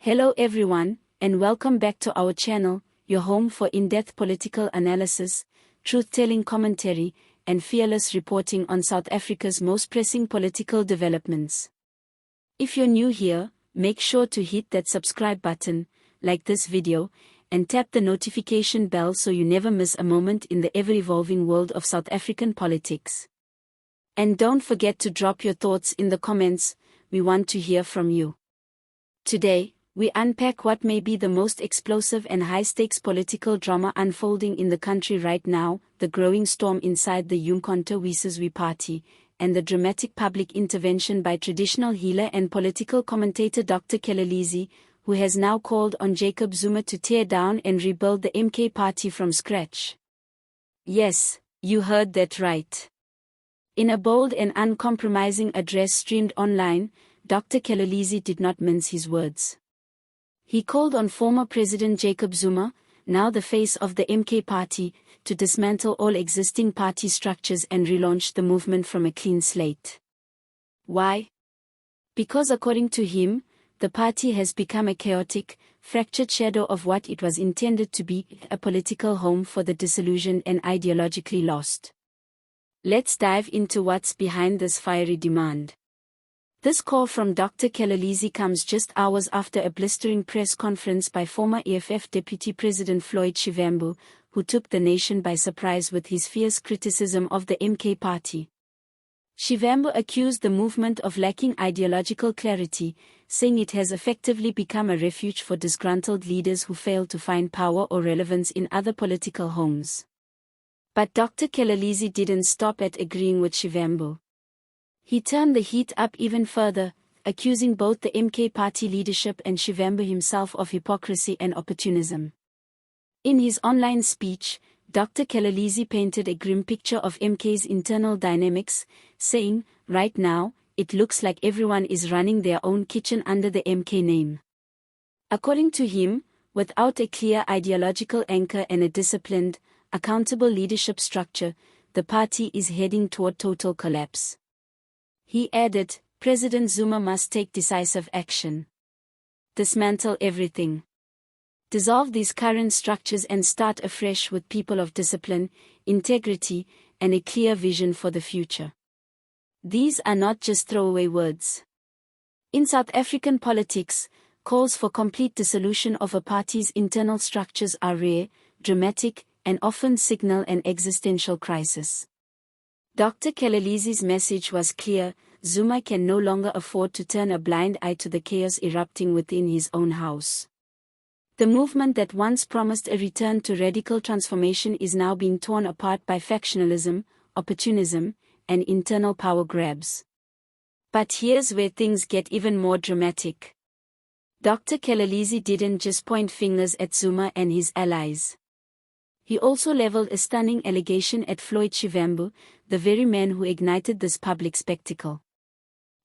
Hello everyone, and welcome back to our channel, your home for in-depth political analysis, truth-telling commentary, and fearless reporting on South Africa's most pressing political developments. If you're new here, make sure to hit that subscribe button, like this video, and tap the notification bell so you never miss a moment in the ever-evolving world of South African politics. And don't forget to drop your thoughts in the comments, we want to hear from you. Today, we unpack what may be the most explosive and high-stakes political drama unfolding in the country right now, the growing storm inside the Umkhonto we Sizwe party, and the dramatic public intervention by traditional healer and political commentator Dr. Khehlelezi, who has now called on Jacob Zuma to tear down and rebuild the MK party from scratch. Yes, you heard that right. In a bold and uncompromising address streamed online, Dr. Khehlelezi did not mince his words. He called on former President Jacob Zuma, now the face of the MK party, to dismantle all existing party structures and relaunch the movement from a clean slate. Why? Because according to him, the party has become a chaotic, fractured shadow of what it was intended to be, a political home for the disillusioned and ideologically lost. Let's dive into what's behind this fiery demand. This call from Dr. Khehlelezi comes just hours after a blistering press conference by former EFF Deputy President Floyd Shivambu, who took the nation by surprise with his fierce criticism of the MK party. Shivambu accused the movement of lacking ideological clarity, saying it has effectively become a refuge for disgruntled leaders who fail to find power or relevance in other political homes. But Dr. Khehlelezi didn't stop at agreeing with Shivambu. He turned the heat up even further, accusing both the MK party leadership and Shivambu himself of hypocrisy and opportunism. In his online speech, Dr. Khehlelezi painted a grim picture of MK's internal dynamics, saying, "Right now, it looks like everyone is running their own kitchen under the MK name." According to him, without a clear ideological anchor and a disciplined, accountable leadership structure, the party is heading toward total collapse. He added, President Zuma must take decisive action. Dismantle everything. Dissolve these current structures and start afresh with people of discipline, integrity, and a clear vision for the future. These are not just throwaway words. In South African politics, calls for complete dissolution of a party's internal structures are rare, dramatic, and often signal an existential crisis. Dr. Khehlelezi's message was clear: Zuma can no longer afford to turn a blind eye to the chaos erupting within his own house. The movement that once promised a return to radical transformation is now being torn apart by factionalism, opportunism, and internal power grabs. But here's where things get even more dramatic. Dr. Khehlelezi didn't just point fingers at Zuma and his allies. He also leveled a stunning allegation at Floyd Shivambu, the very man who ignited this public spectacle.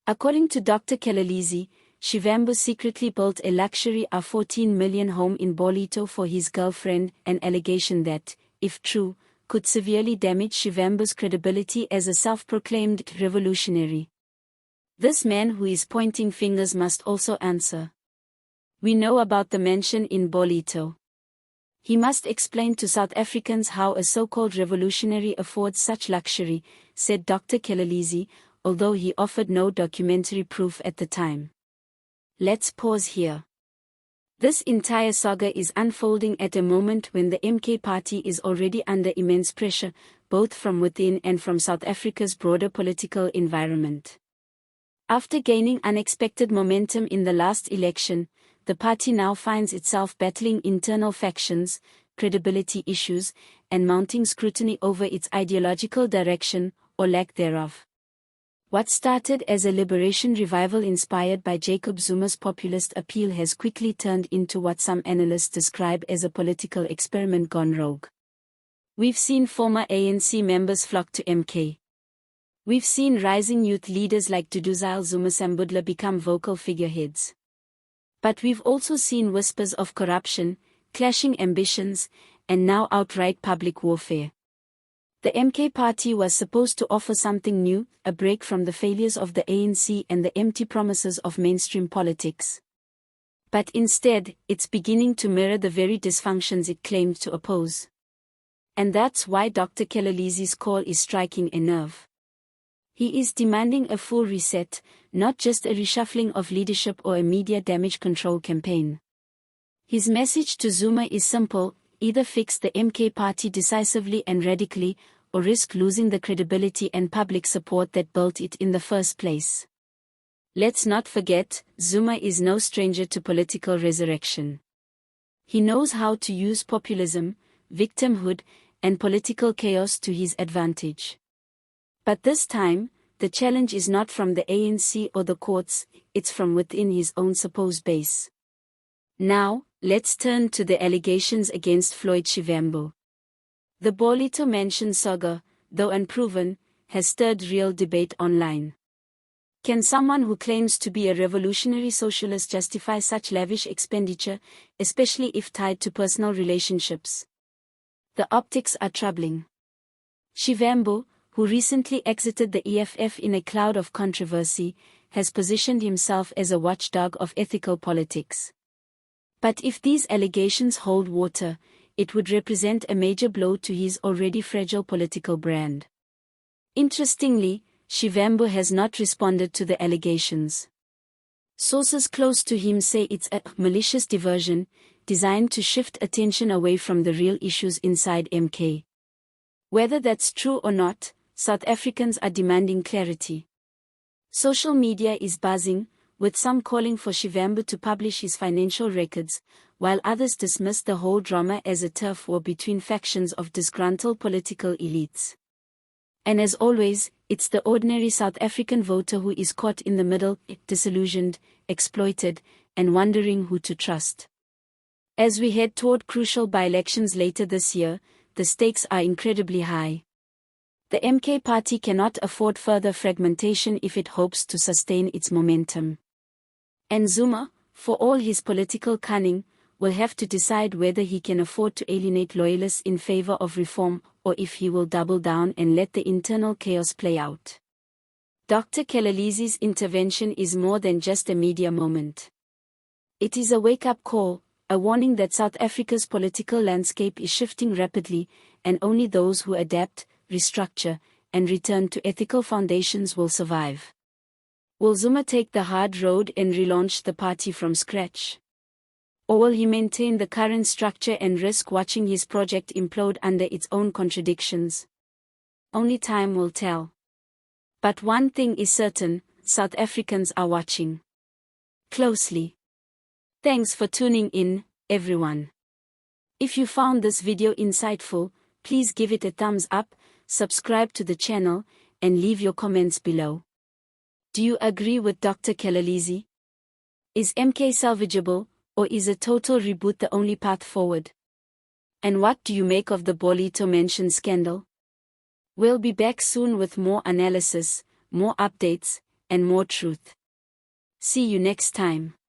According to Dr. Khehlelezi, Shivambu secretly built a luxury R14 million home in Ballito for his girlfriend, an allegation that, if true, could severely damage Shivambu's credibility as a self-proclaimed revolutionary. This man who is pointing fingers must also answer. We know about the mansion in Ballito. He must explain to South Africans how a so-called revolutionary affords such luxury, said Dr. Khehlelezi, although he offered no documentary proof at the time. Let's pause here. This entire saga is unfolding at a moment when the MK party is already under immense pressure, both from within and from South Africa's broader political environment. After gaining unexpected momentum in the last election, the party now finds itself battling internal factions, credibility issues, and mounting scrutiny over its ideological direction, or lack thereof. What started as a liberation revival inspired by Jacob Zuma's populist appeal has quickly turned into what some analysts describe as a political experiment gone rogue. We've seen former ANC members flock to MK. We've seen rising youth leaders like Duduzile Zumasambudla become vocal figureheads. But we've also seen whispers of corruption, clashing ambitions, and now outright public warfare. The MK party was supposed to offer something new, a break from the failures of the ANC and the empty promises of mainstream politics. But instead, it's beginning to mirror the very dysfunctions it claimed to oppose. And that's why Dr. Khehlelezi's call is striking a nerve. He is demanding a full reset, not just a reshuffling of leadership or a media damage control campaign. His message to Zuma is simple: either fix the MK party decisively and radically, or risk losing the credibility and public support that built it in the first place. Let's not forget, Zuma is no stranger to political resurrection. He knows how to use populism, victimhood, and political chaos to his advantage. But this time, the challenge is not from the ANC or the courts, it's from within his own supposed base. Now, let's turn to the allegations against Floyd Shivambu. The Ballito mansion saga, though unproven, has stirred real debate online. Can someone who claims to be a revolutionary socialist justify such lavish expenditure, especially if tied to personal relationships? The optics are troubling. Shivambu, who recently exited the EFF in a cloud of controversy, has positioned himself as a watchdog of ethical politics. But if these allegations hold water, it would represent a major blow to his already fragile political brand. Interestingly, Shivambu has not responded to the allegations. Sources close to him say it's a malicious diversion, designed to shift attention away from the real issues inside MK. Whether that's true or not, South Africans are demanding clarity. Social media is buzzing, with some calling for Shivambu to publish his financial records, while others dismiss the whole drama as a turf war between factions of disgruntled political elites. And as always, it's the ordinary South African voter who is caught in the middle, disillusioned, exploited, and wondering who to trust. As we head toward crucial by-elections later this year, the stakes are incredibly high. The MK party cannot afford further fragmentation if it hopes to sustain its momentum. And Zuma, for all his political cunning, will have to decide whether he can afford to alienate loyalists in favor of reform, or if he will double down and let the internal chaos play out. Dr. Khehlelezi's intervention is more than just a media moment. It is a wake-up call, a warning that South Africa's political landscape is shifting rapidly, and only those who adapt, restructure, and return to ethical foundations will survive. Will Zuma take the hard road and relaunch the party from scratch? Or will he maintain the current structure and risk watching his project implode under its own contradictions? Only time will tell. But one thing is certain, South Africans are watching closely. Thanks for tuning in, everyone. If you found this video insightful, please give it a thumbs up, subscribe to the channel, and leave your comments below. Do you agree with Dr. Khehlelezi? Is MK salvageable, or is a total reboot the only path forward? And what do you make of the Ballito mansion scandal? We'll be back soon with more analysis, more updates, and more truth. See you next time.